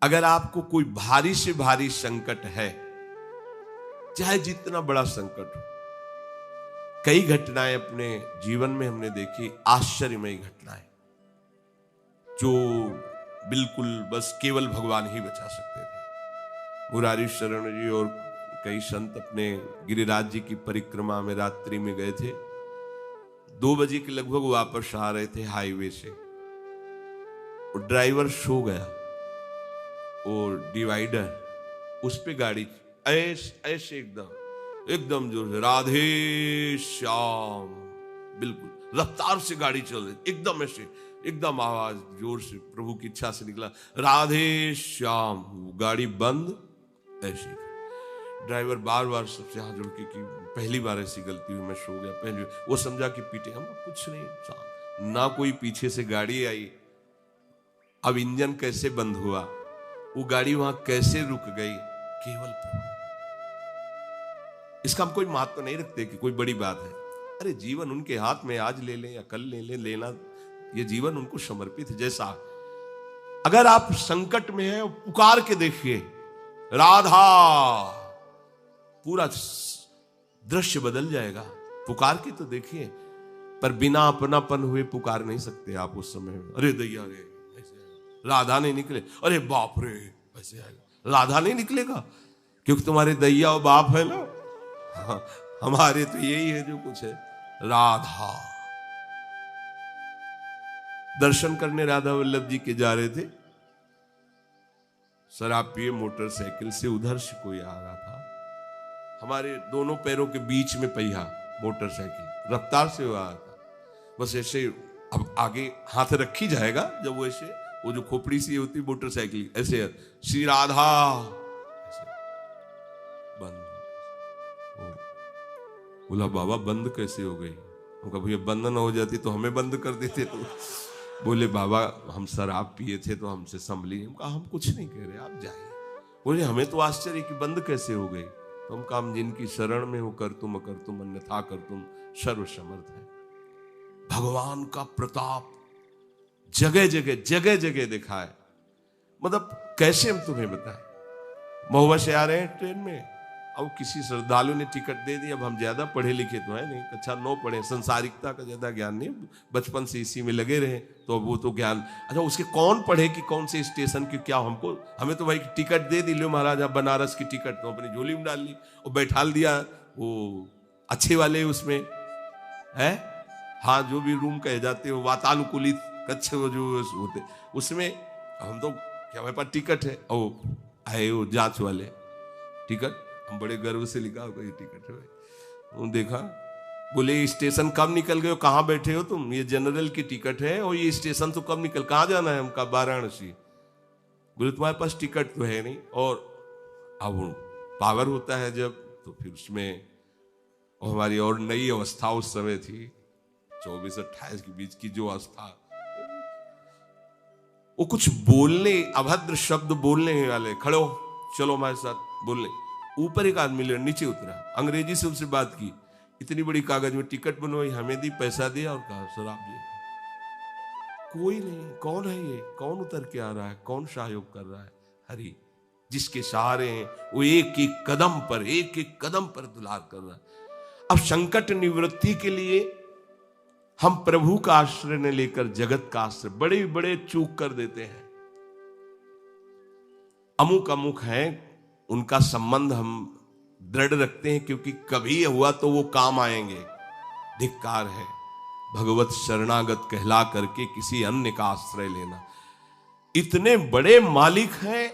अगर आपको कोई भारी से भारी संकट है, चाहे जितना बड़ा संकट हो, कई घटनाएं अपने जीवन में हमने देखी, आश्चर्यमयी घटनाएं, जो बिल्कुल बस केवल भगवान ही बचा सकते थे। मुरारी शरण जी और कई संत अपने गिरिराज जी की परिक्रमा में रात्रि में गए थे। 2 बजे के लगभग वापस आ रहे थे हाईवे से, और ड्राइवर सो गया, और डिवाइडर उस पे गाड़ी ऐसे एकदम जो है राधे श्याम, बिल्कुल रफ्तार से गाड़ी चल रही, एकदम ऐसे, एकदम आवाज जोर से प्रभु की इच्छा से निकला, राधे श्याम। गाड़ी बंद, ऐसे ड्राइवर बार बार सबसे हाथ जोड़ के कि पहली बार ऐसी गलती हुई, मैं सो गया पहले। वो समझा कि पीटे, हम कुछ नहीं, ना कोई पीछे से गाड़ी आई। अब इंजन कैसे बंद हुआ, वो गाड़ी वहां कैसे रुक गई, केवल प्रभु। इसका हम कोई महत्व नहीं रखते कि कोई बड़ी बात है। अरे जीवन उनके हाथ में, आज ले लें या कल ले लें, लेना ये जीवन उनको समर्पित है। जैसा अगर आप संकट में हैं, पुकार के देखिए राधा, पूरा दृश्य बदल जाएगा। पुकार के तो देखिए, पर बिना अपनापन हुए पुकार नहीं सकते आप उस समय। अरे दैया रे, राधा नहीं निकले, अरे बाप रे, ऐसे आएगा। राधा नहीं निकलेगा क्योंकि तुम्हारे दैया और बाप है ना। हाँ, हमारे तो यही है जो कुछ है, राधा। दर्शन करने राधा वल्लभ जी के जा रहे थे, शराब पिए मोटरसाइकिल से उधर से कोई आ रहा था। हमारे दोनों पैरों के बीच में पहिया, मोटरसाइकिल रफ्तार से आ रहा था। बस ऐसे, अब आगे हाथ रखी जाएगा जब वो ऐसे, वो जो खोपड़ी सी होती मोटरसाइकिल, ऐसे श्री राधा, ऐसे बंद। बोला बाबा बंद कैसे हो गई? उनका भैया बंद ना हो जाती तो हमें बंद कर देते। तो बोले बाबा हम शराब पिए थे तो हमसे संभली। हम कहा हम कुछ नहीं कह रहे, आप जाइए। बोले हमें तो आश्चर्य कि बंद कैसे हो गई। तो हम कहा हम जिनकी शरण में हो, कर तुम अकर तुम अन्यथा कर तुम सर्वसमर्थ है। भगवान का प्रताप जगह जगह देखा है। मतलब कैसे हम तुम्हें बताएं। महुआ से आ रहे हैं ट्रेन में, अब किसी श्रद्धालु ने टिकट दे दी। अब हम ज्यादा पढ़े लिखे तो है नहीं, कक्षा 9 पढ़े, संसारिकता का ज्यादा ज्ञान नहीं, बचपन से इसी में लगे रहे, तो वो तो ज्ञान। अच्छा उसके कौन पढ़े कि कौन से स्टेशन की क्या, हमको हमें तो भाई टिकट दे दी, लो महाराजा बनारस की टिकट, तो अपनी झोली में डाल ली और बैठाल दिया वो अच्छे वाले उसमें है। हाँ जो भी रूम कहे जाते हो, वातानुकूलित कच्छ वो जो होते उसमें। हम तो क्या हमारे पास टिकट है, और आए वो जांच वाले, टिकट, हम बड़े गर्व से लिखा होगा ये टिकट है। वो देखा, बोले स्टेशन कब निकल गए हो, कहाँ बैठे हो तुम? ये जनरल की टिकट है, और ये स्टेशन तो कब निकल, कहाँ जाना है? हमका वाराणसी। बोले तुम्हारे पास टिकट तो है नहीं। और अब पावर होता है जब, तो फिर उसमें हमारी और नई अवस्था उस समय थी, 24-28 के बीच की जो अवस्था, वो कुछ बोलने, अभद्र शब्द बोलने वाले, खड़े हो चलो हमारे साथ बोलने। ऊपर एक आदमी ले, नीचे उतरा, अंग्रेजी से उनसे बात की, इतनी बड़ी कागज में टिकट बनवाई, हमें दी, पैसा दिया और कहा शराब दिए। कोई नहीं, कौन है ये, कौन उतर के आ रहा है, कौन सहयोग कर रहा है? हरि, जिसके सहारे हैं वो एक एक कदम पर दुलार कर रहा है। अब संकट निवृत्ति के लिए हम प्रभु का आश्रय न लेकर जगत का आश्रय बड़े बड़े चूक कर देते हैं। अमुक है, उनका संबंध हम दृढ़ रखते हैं क्योंकि कभी हुआ तो वो काम आएंगे। धिक्कार है भगवत शरणागत कहला करके किसी अन्य का आश्रय लेना। इतने बड़े मालिक हैं,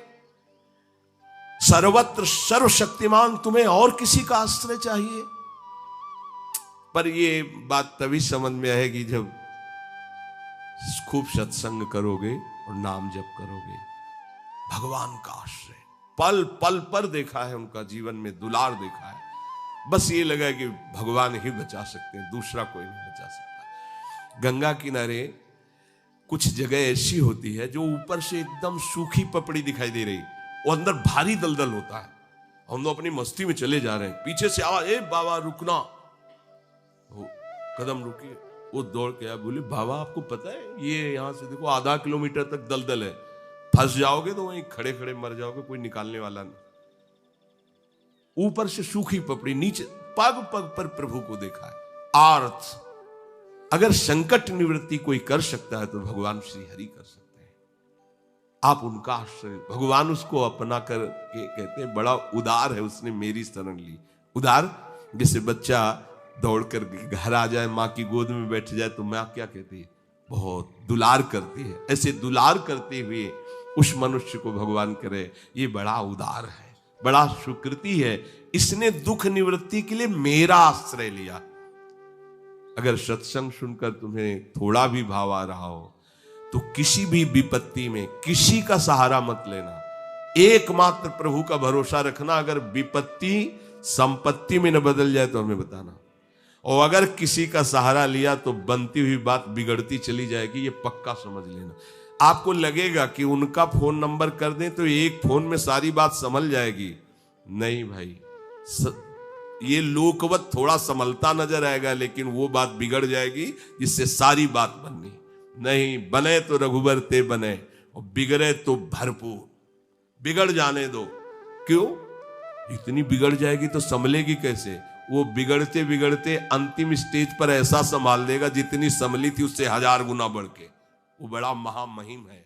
सर्वत्र सर्वशक्तिमान, तुम्हें और किसी का आश्रय चाहिए? पर ये बात तभी समझ में आएगी जब खूब सत्संग करोगे और नाम जप करोगे। भगवान का आश्रय पल पल पर देखा है, उनका जीवन में दुलार देखा है। बस ये लगा कि भगवान ही बचा सकते हैं, दूसरा कोई नहीं बचा सकता। गंगा किनारे कुछ जगह ऐसी होती है जो ऊपर से एकदम सूखी पपड़ी दिखाई दे रही, वो अंदर भारी दलदल होता है। हम लोग अपनी मस्ती में चले जा रहे हैं, पीछे से आवाज, ए बाबा रुकना। वो कदम रुकी, वो दौड़ के आया, बोले बाबा आपको पता है ये यहां से देखो आधा किलोमीटर तक दलदल है। फंस जाओगे तो वहीं खड़े खड़े मर जाओगे, कोई निकालने वाला नहीं। ऊपर से सूखी पपड़ी, नीचे पग पग पर प्रभु को देखा है। आर्थ, अगर संकट निवृत्ति कोई कर सकता है तो भगवान श्री हरि कर सकते हैं। आप उनका आश्रय, भगवान उसको अपना कर के कहते हैं बड़ा उदार है, उसने मेरी शरण ली। उदार, जैसे बच्चा दौड़ कर घर आ जाए, माँ की गोद में बैठ जाए तो माँ क्या कहती है, बहुत दुलार करती है। ऐसे दुलार करते हुए उस मनुष्य को भगवान करे, ये बड़ा उदार है, बड़ा सुकृति है, इसने दुख निवृत्ति के लिए मेरा आश्रय लिया। अगर सत्संग सुनकर तुम्हें थोड़ा भी भाव आ रहा हो तो किसी भी विपत्ति में किसी का सहारा मत लेना, एकमात्र प्रभु का भरोसा रखना। अगर विपत्ति संपत्ति में न बदल जाए तो हमें बताना, और अगर किसी का सहारा लिया तो बनती हुई बात बिगड़ती चली जाएगी, ये पक्का समझ लेना। आपको लगेगा कि उनका फोन नंबर कर दें तो एक फोन में सारी बात संभल जाएगी, नहीं भाई, ये लोकवत थोड़ा संभलता नजर आएगा, लेकिन वो बात बिगड़ जाएगी जिससे सारी बात बननी। नहीं, बने तो रघुबर ते बने, और बिगड़े तो भरपूर। बिगड़ जाने दो, क्यों? इतनी बिगड़ जाएगी तो संभलेगी कैसे? वो बिगड़ते बिगड़ते अंतिम स्टेज पर ऐसा संभाल देगा जितनी संभली थी उससे 1000 गुना बढ़ के। वो बड़ा महामहिम है।